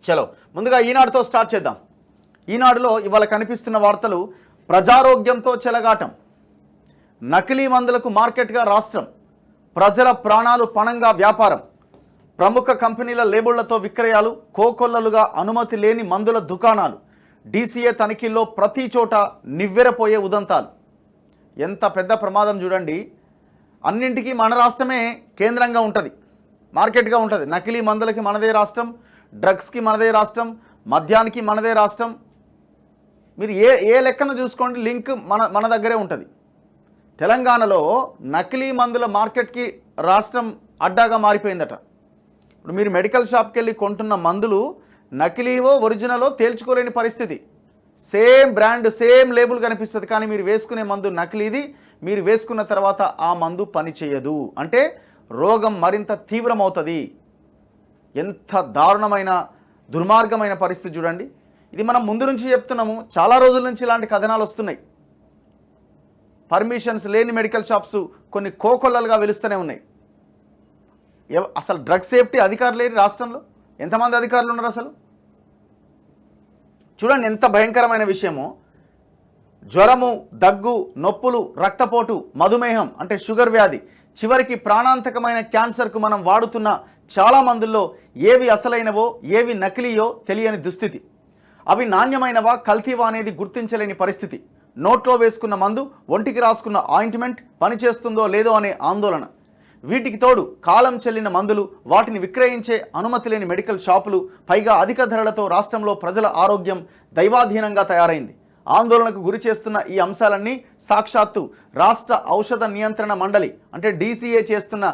చలో ముందుగా ఈనాడుతో స్టార్ట్ చేద్దాం. ఈనాడులో ఇవాళ కనిపిస్తున్న వార్తలు: ప్రజారోగ్యంతో చెలగాటం, నకిలీ మందులకు మార్కెట్గా రాష్ట్రం, ప్రజల ప్రాణాలు పణంగా వ్యాపారం, ప్రముఖ కంపెనీల లేబుళ్లతో విక్రయాలు, కోకొల్లలుగా అనుమతి లేని మందుల దుకాణాలు, డీసీఏ తనిఖీల్లో ప్రతి చోట నివ్వెరపోయే ఉదంతాలు. ఎంత పెద్ద ప్రమాదం చూడండి. అన్నింటికీ మన రాష్ట్రమే కేంద్రంగా ఉంటుంది, మార్కెట్గా ఉంటుంది. నకిలీ మందులకి మనదే రాష్ట్రం, డ్రగ్స్కి మనదే రాష్ట్రం, మద్యానికి మనదే రాష్ట్రం. మీరు ఏ లెక్కన చూసుకోండి, లింక్ మన దగ్గరే ఉంటుంది. తెలంగాణలో నకిలీ మందుల మార్కెట్కి రాష్ట్రం అడ్డాగా మారిపోయిందట. ఇప్పుడు మీరు మెడికల్ షాప్కి వెళ్ళి కొంటున్న మందులు నకిలీవో ఒరిజినలో తేల్చుకోలేని పరిస్థితి. సేమ్ బ్రాండ్, సేమ్ లేబుల్ కనిపిస్తుంది, కానీ మీరు వేసుకునే మందు నకిలీది. మీరు వేసుకున్న తర్వాత ఆ మందు పనిచేయదు అంటే రోగం మరింత తీవ్రమవుతుంది. ఎంత దారుణమైన దుర్మార్గమైన పరిస్థితి చూడండి. ఇది మనం ముందు నుంచి చెప్తున్నాము, చాలా రోజుల నుంచి ఇలాంటి కథనాలు వస్తున్నాయి. పర్మిషన్స్ లేని మెడికల్ షాప్స్ కొన్ని కోకొల్లలుగా వెలుస్తూనే ఉన్నాయి. అసలు డ్రగ్ సేఫ్టీ అధికారులు లేని రాష్ట్రంలో ఎంతమంది అధికారులు ఉన్నారు అసలు? చూడండి ఎంత భయంకరమైన విషయమో. జ్వరము, దగ్గు, నొప్పులు, రక్తపోటు, మధుమేహం అంటే షుగర్ వ్యాధి, చివరికి ప్రాణాంతకమైన క్యాన్సర్కు మనం వాడుతున్న చాలా మందుల్లో ఏవి అసలైనవో ఏవి నకిలీయో తెలియని దుస్థితి. అవి నాణ్యమైనవా కల్తీవా అనేది గుర్తించలేని పరిస్థితి. నోట్లో వేసుకున్న మందు, ఒంటికి రాసుకున్న ఆయింట్మెంట్ పనిచేస్తుందో లేదో అనే ఆందోళన. వీటికి తోడు కాలం చెల్లిన మందులు, వాటిని విక్రయించే అనుమతి లేని మెడికల్ షాపులు, పైగా అధిక ధరలతో రాష్ట్రంలో ప్రజల ఆరోగ్యం దైవాధీనంగా తయారైంది. ఆందోళనకు గురి చేస్తున్న ఈ అంశాలన్నీ సాక్షాత్తు రాష్ట్ర ఔషధ నియంత్రణ మండలి అంటే డీసీఏ చేస్తున్న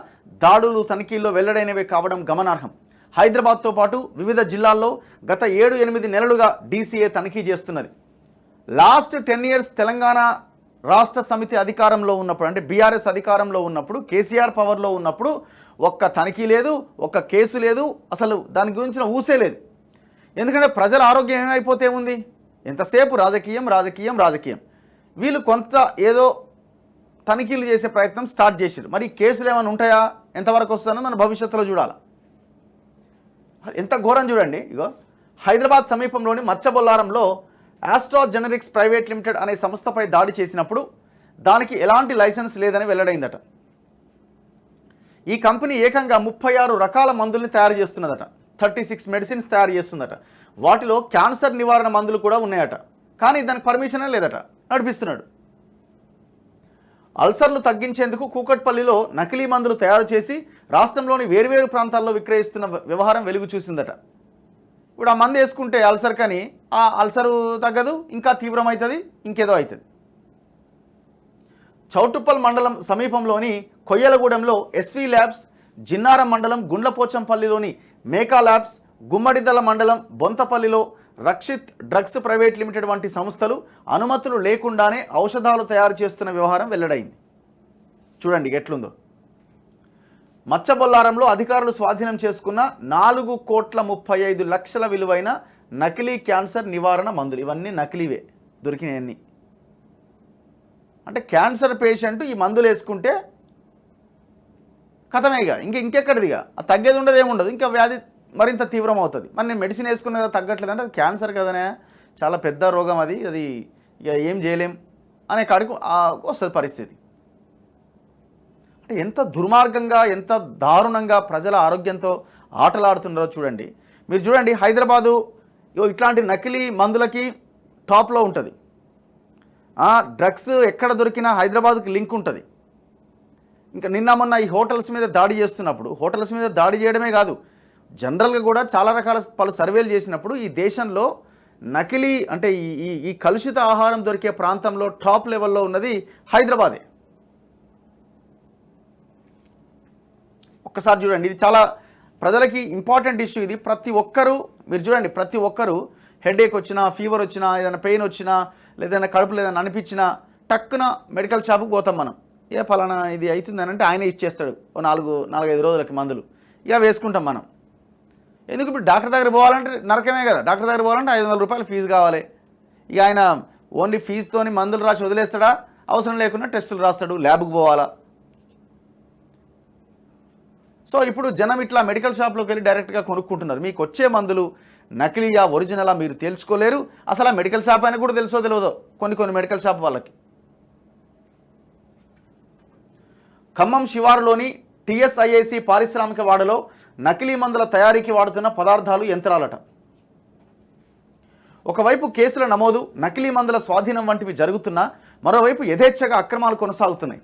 దాడులు, తనిఖీల్లో వెల్లడైనవే కావడం గమనార్హం. హైదరాబాద్తో పాటు వివిధ జిల్లాల్లో గత 7-8 నెలలుగా డీసీఏ తనిఖీ చేస్తున్నది. లాస్ట్ 10 years తెలంగాణ రాష్ట్ర సమితి అధికారంలో ఉన్నప్పుడు, అంటే బీఆర్ఎస్ అధికారంలో ఉన్నప్పుడు, కేసీఆర్ పవర్లో ఉన్నప్పుడు ఒక్క తనిఖీ లేదు, ఒక్క కేసు లేదు, అసలు దాని గురించిన ఊసే లేదు. ఎందుకంటే ప్రజల ఆరోగ్యం ఏమైపోతే ఉంది, ఎంతసేపు రాజకీయం రాజకీయం రాజకీయం. వీళ్ళు కొంత ఏదో తనిఖీలు చేసే ప్రయత్నం స్టార్ట్ చేశారు. మరి కేసులు ఏమైనా ఉంటాయా, ఎంతవరకు వస్తుందో మన భవిష్యత్తులో చూడాలి. ఎంత ఘోరం చూడండి. ఇగో హైదరాబాద్ సమీపంలోని మచ్చబొల్లారంలో ఆస్ట్రా జెనరిక్స్ ప్రైవేట్ లిమిటెడ్ అనే సంస్థపై దాడి చేసినప్పుడు దానికి ఎలాంటి లైసెన్స్ లేదని వెల్లడైందట. ఈ కంపెనీ ఏకంగా 36 రకాల మందుల్ని తయారు చేస్తున్నదట. 36 మెడిసిన్స్ తయారు చేస్తుందట. వాటిలో క్యాన్సర్ నివారణ మందులు కూడా ఉన్నాయట. కానీ దానికి పర్మిషనే లేదట, నడిపిస్తున్నాడు. అల్సర్లు తగ్గించేందుకు కూకట్పల్లిలో నకిలీ మందులు తయారు చేసి రాష్ట్రంలోని వేర్వేరు ప్రాంతాల్లో విక్రయిస్తున్న వ్యవహారం వెలుగు చూసిందట. ఇప్పుడు ఆ మందు వేసుకుంటే అల్సర్, కానీ ఆ అల్సరు తగ్గదు, ఇంకా తీవ్రమవుతుంది, ఇంకేదో అవుతుంది. చౌటుప్పల్ మండలం సమీపంలోని కొయ్యలగూడెంలో ఎస్వి ల్యాబ్స్, జిన్నారం మండలం గుండ్లపోచంపల్లిలోని మేకా ల్యాబ్స్, గుమ్మడిదల మండలం బొంతపల్లిలో రక్షిత్ డ్రగ్స్ ప్రైవేట్ లిమిటెడ్ వంటి సంస్థలు అనుమతులు లేకుండానే ఔషధాలు తయారు చేస్తున్న వ్యవహారం వెల్లడైంది. చూడండి ఎట్లుందో. మచ్చబొల్లారంలో అధికారులు స్వాధీనం చేసుకున్న 4,35,00,000 విలువైన నకిలీ క్యాన్సర్ నివారణ మందులు. ఇవన్నీ నకిలీవే దొరికినాయన్నీ. అంటే క్యాన్సర్ పేషెంట్ ఈ మందులు వేసుకుంటే కథమేగా, ఇంకెక్కడిదిగా, తగ్గేది ఉండదు, ఏముండదు, ఇంకా వ్యాధి మరింత తీవ్రం అవుతుంది. మరి నేను మెడిసిన్ వేసుకున్న కదా తగ్గట్లేదంటే అది క్యాన్సర్ కదనే, చాలా పెద్ద రోగం, అది ఇక ఏం చేయలేం అనే కాడికి వస్తుంది పరిస్థితి. అంటే ఎంత దుర్మార్గంగా, ఎంత దారుణంగా ప్రజల ఆరోగ్యంతో ఆటలాడుతున్నారో చూడండి. మీరు చూడండి, హైదరాబాదు ఇట్లాంటి నకిలీ మందులకి టాప్లో ఉంటుంది. డ్రగ్స్ ఎక్కడ దొరికినా హైదరాబాద్కి లింక్ ఉంటుంది. ఇంకా నిన్న మొన్న ఈ హోటల్స్ మీద దాడి చేస్తున్నప్పుడు, హోటల్స్ మీద దాడి చేయడమే కాదు, జనరల్గా కూడా చాలా రకాల పలు సర్వేలు చేసినప్పుడు ఈ దేశంలో నకిలీ అంటే ఈ కలుషిత ఆహారం దొరికే ప్రాంతంలో టాప్ లెవెల్లో ఉన్నది హైదరాబాదే. ఒక్కసారి చూడండి, ఇది చాలా ప్రజలకి ఇంపార్టెంట్ ఇష్యూ ఇది. ప్రతి ఒక్కరూ మీరు చూడండి, ప్రతి ఒక్కరూ హెడేక్ వచ్చినా, ఫీవర్ వచ్చినా, ఏదైనా పెయిన్ వచ్చినా, లేదైనా కడుపులో ఏదైనా అనిపించినా టక్కున మెడికల్ షాప్కి పోతాం మనం. ఫలానా ఇది అవుతుందని అంటే ఆయనే ఇచ్చేస్తాడు 4-5 రోజులకి మందులు, ఇక వేసుకుంటాం మనం. ఎందుకు ఇప్పుడు డాక్టర్ దగ్గర పోవాలంటే నరకమే కదా. డాక్టర్ దగ్గర పోవాలంటే 500 రూపాయలు ఫీజు కావాలి. ఇక ఆయన ఓన్లీ ఫీజుతోని మందులు రాసి వదిలేస్తాడా, అవసరం లేకుండా టెస్టులు రాస్తాడు, ల్యాబ్కి పోవాలా. సో ఇప్పుడు జనం ఇట్లా మెడికల్ షాప్లోకి వెళ్ళి డైరెక్ట్గా కొనుక్కుంటున్నారు. మీకు వచ్చే మందులు నకిలీయా ఒరిజినలా మీరు తేల్చుకోలేరు. అసలు ఆ మెడికల్ షాప్ అని కూడా తెలుసో తెలియదో కొన్ని మెడికల్ షాప్ వాళ్ళకి. ఖమ్మం శివారులోని టీఎస్ఐఐసి పారిశ్రామిక వాడలో నకిలీ మందుల తయారీకి వాడుతున్న పదార్థాలు, యంత్రాలట. ఒకవైపు కేసుల నమోదు, నకిలీ మందుల స్వాధీనం వంటివి జరుగుతున్నా మరోవైపు యథేచ్ఛగా అక్రమాలు కొనసాగుతున్నాయి.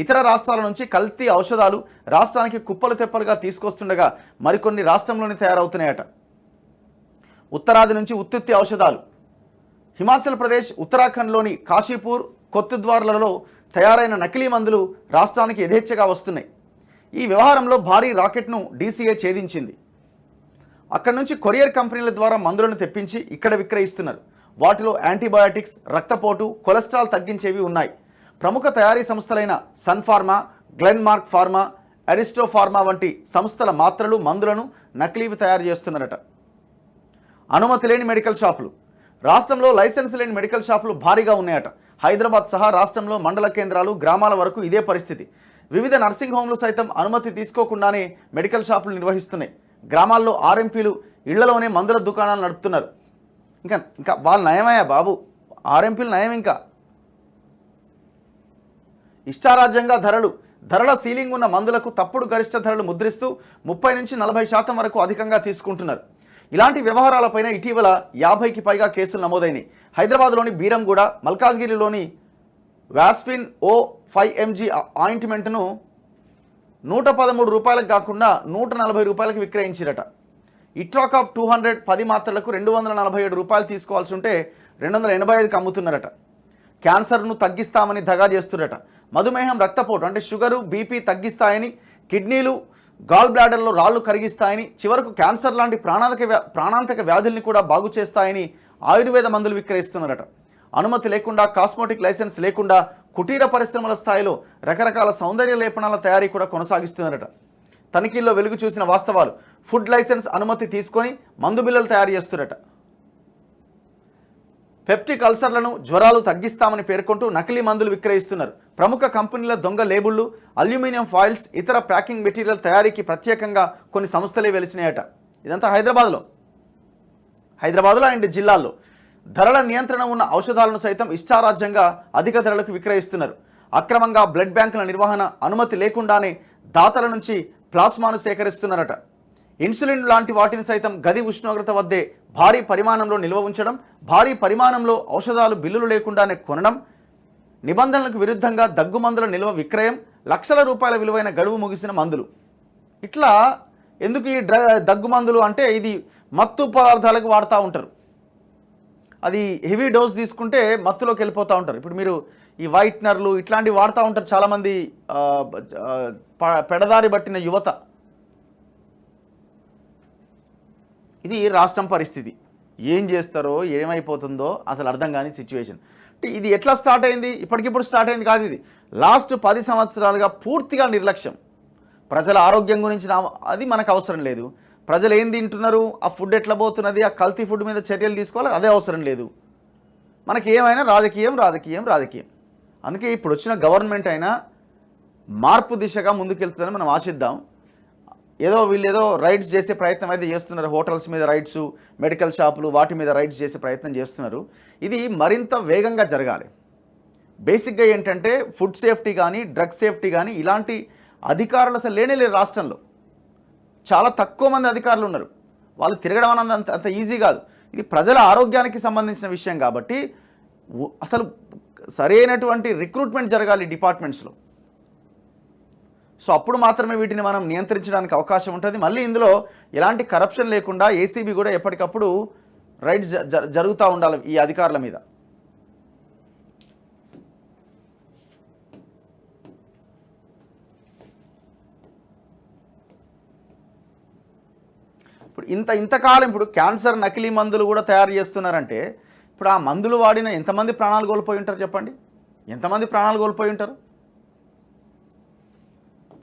ఇతర రాష్ట్రాల నుంచి కల్తీ ఔషధాలు రాష్ట్రానికి కుప్పలు తెప్పలుగా తీసుకొస్తుండగా మరికొన్ని రాష్ట్రంలోనే తయారవుతున్నాయట. ఉత్తరాది నుంచి ఉత్తుత్తి ఔషధాలు హిమాచల్ ప్రదేశ్, ఉత్తరాఖండ్లోని కాశీపూర్, కొత్తుద్వార్లలో తయారైన నకిలీ మందులు రాష్ట్రానికి యథేచ్ఛగా వస్తున్నాయి. ఈ వ్యవహారంలో భారీ రాకెట్ను డీసీఏ ఛేదించింది. అక్కడి నుంచి కొరియర్ కంపెనీల ద్వారా మందులను తెప్పించి ఇక్కడ విక్రయిస్తున్నారు. వాటిలో యాంటీబయాటిక్స్, రక్తపోటు, కొలెస్ట్రాల్ తగ్గించేవి ఉన్నాయి. ప్రముఖ తయారీ సంస్థలైన సన్ ఫార్మా, గ్లెన్మార్క్ ఫార్మా, అరిస్టో ఫార్మా వంటి సంస్థల మాత్రలు, మందులను నకిలీవి తయారు చేస్తున్నారట. అనుమతి లేని మెడికల్ షాపులు రాష్ట్రంలో లైసెన్స్ లేని మెడికల్ షాపులు భారీగా ఉన్నాయట. హైదరాబాద్ సహా రాష్ట్రంలో మండల కేంద్రాలు, గ్రామాల వరకు ఇదే పరిస్థితి. వివిధ నర్సింగ్ హోమ్లు సైతం అనుమతి తీసుకోకుండానే మెడికల్ షాపులు నిర్వహిస్తున్నాయి. గ్రామాల్లో ఆర్ఎంపీలు ఇళ్లలోనే మందుల దుకాణాలు నడుపుతున్నారు. ఇంకా వాళ్ళు నయమయ్యా బాబు, ఆర్ఎంపీలు నయం. ఇంకా ఇష్టారాజ్యంగా ధరల సీలింగ్ ఉన్న మందులకు తప్పుడు గరిష్ట ధరలు ముద్రిస్తూ 30 నుంచి 40% వరకు అధికంగా తీసుకుంటున్నారు. ఇలాంటి వ్యవహారాలపైన ఇటీవల 50కి పైగా కేసులు నమోదైనాయి. హైదరాబాద్లోని బీరంగూడ, మల్కాజ్గిరిలోని వాస్పిన్ O5 mg ఆయింట్మెంట్ను 113 రూపాయలకు కాకుండా 140 రూపాయలకు విక్రయించారట. ఇట్రాకాప్ 200 10 మాత్రలకు 247 రూపాయలు తీసుకోవాల్సి ఉంటే 285కి అమ్ముతున్నారట. క్యాన్సర్ను తగ్గిస్తామని దగా చేస్తున్నారట. మధుమేహం, రక్తపోటు అంటే షుగరు, బీపీ తగ్గిస్తాయని, కిడ్నీలు, గాల్ బ్లాడర్లో రాళ్లు కరిగిస్తాయని, చివరకు క్యాన్సర్ లాంటి ప్రాణాంతక వ్యాధుల్ని కూడా బాగు చేస్తాయని ఆయుర్వేద మందులు విక్రయిస్తున్నారట. అనుమతి లేకుండా, కాస్మోటిక్ లైసెన్స్ లేకుండా కుటీర పరిశ్రమల స్థాయిలో రకరకాల సౌందర్య లేపనాల తయారీ కూడా కొనసాగిస్తున్నారట. తనిఖీల్లో వెలుగు చూసిన వాస్తవాలు. ఫుడ్ లైసెన్స్ అనుమతి తీసుకొని మందు బిల్లలు తయారు చేస్తున్నారట. పెప్టిక్ అల్సర్లను, జ్వరాలు తగ్గిస్తామని పేర్కొంటూ నకిలీ మందులు విక్రయిస్తున్నారు. ప్రముఖ కంపెనీల దొంగ లేబుళ్లు, అల్యూమినియం ఫాయిల్స్, ఇతర ప్యాకింగ్ మెటీరియల్ తయారీకి ప్రత్యేకంగా కొన్ని సంస్థలే వెలిసినాయట. ఇదంతా హైదరాబాద్లో అండ్ జిల్లాల్లో ధరల నియంత్రణ ఉన్న ఔషధాలను సైతం ఇష్టారాజ్యంగా అధిక ధరలకు విక్రయిస్తున్నారు. అక్రమంగా బ్లడ్ బ్యాంకుల నిర్వహణ, అనుమతి లేకుండానే దాతల నుంచి ప్లాస్మాను సేకరిస్తున్నారట. ఇన్సులిన్ లాంటి వాటిని సైతం గది ఉష్ణోగ్రత వద్దే భారీ పరిమాణంలో నిల్వ ఉంచడం, భారీ పరిమాణంలో ఔషధాలు బిల్లులు లేకుండానే కొనడం, నిబంధనలకు విరుద్ధంగా దగ్గుమందుల నిల్వ విక్రయం, లక్షల రూపాయల విలువైన గడువు ముగిసిన మందులు. ఇట్లా ఎందుకు ఈ దగ్గుమందులు అంటే ఇది మత్తు పదార్థాలకు వాడుతూ ఉంటారు. అది హెవీ డోస్ తీసుకుంటే మత్తులోకి వెళ్ళిపోతూ ఉంటారు. ఇప్పుడు మీరు ఈ వైట్నర్లు ఇట్లాంటివి వాడుతూ ఉంటారు చాలామంది పెడదారి పట్టిన యువత. ఇది రాష్ట్రం పరిస్థితి. ఏం చేస్తారో ఏమైపోతుందో అసలు అర్థం కాని సిచ్యువేషన్. అంటే ఇది ఎట్లా స్టార్ట్ అయింది? ఇప్పటికిప్పుడు స్టార్ట్ అయింది కాదు. ఇది లాస్ట్ 10 సంవత్సరాలుగా పూర్తిగా నిర్లక్ష్యం. ప్రజల ఆరోగ్యం గురించి అది మనకు అవసరం లేదు. ప్రజలు ఏం తింటున్నారు, ఆ ఫుడ్ ఎట్లా పోతున్నది, ఆ కల్తీ ఫుడ్ మీద చర్యలు తీసుకోవాలి, అదే అవసరం లేదు. మనకి ఏమైనా రాజకీయం. అందుకే ఇప్పుడు వచ్చిన గవర్నమెంట్ అయినా మార్పు దిశగా ముందుకెళ్తుందని మనం ఆశిద్దాం. వీళ్ళు రైడ్స్ చేసే ప్రయత్నం అయితే చేస్తున్నారు. హోటల్స్ మీద రైడ్స్, మెడికల్ షాపులు వాటి మీద రైడ్స్ చేసే ప్రయత్నం చేస్తున్నారు. ఇది మరింత వేగంగా జరగాలి. బేసిక్గా ఏంటంటే ఫుడ్ సేఫ్టీ కానీ, డ్రగ్ సేఫ్టీ కానీ ఇలాంటి అధికారులు అసలు లేనేలేరు రాష్ట్రంలో. చాలా తక్కువ మంది అధికారులు ఉన్నారు. వాళ్ళు తిరగడం అన్నది అంత ఈజీ కాదు. ఇది ప్రజల ఆరోగ్యానికి సంబంధించిన విషయం కాబట్టి అసలు సరైనటువంటి రిక్రూట్మెంట్ జరగాలి డిపార్ట్మెంట్స్లో. సో అప్పుడు మాత్రమే వీటిని మనం నియంత్రించడానికి అవకాశం ఉంటుంది. మళ్ళీ ఇందులో ఎలాంటి కరప్షన్ లేకుండా ఏసీబీ కూడా ఎప్పటికప్పుడు రైడ్స్ జరుగుతూ ఉండాలి ఈ అధికారుల మీద. ఇప్పుడు ఇంతకాలం ఇప్పుడు క్యాన్సర్ నకిలీ మందులు కూడా తయారు చేస్తున్నారంటే ఇప్పుడు ఆ మందులు వాడిన ఎంతమంది ప్రాణాలు కోల్పోయి ఉంటారు చెప్పండి? ఎంతమంది ప్రాణాలు కోల్పోయి ఉంటారు?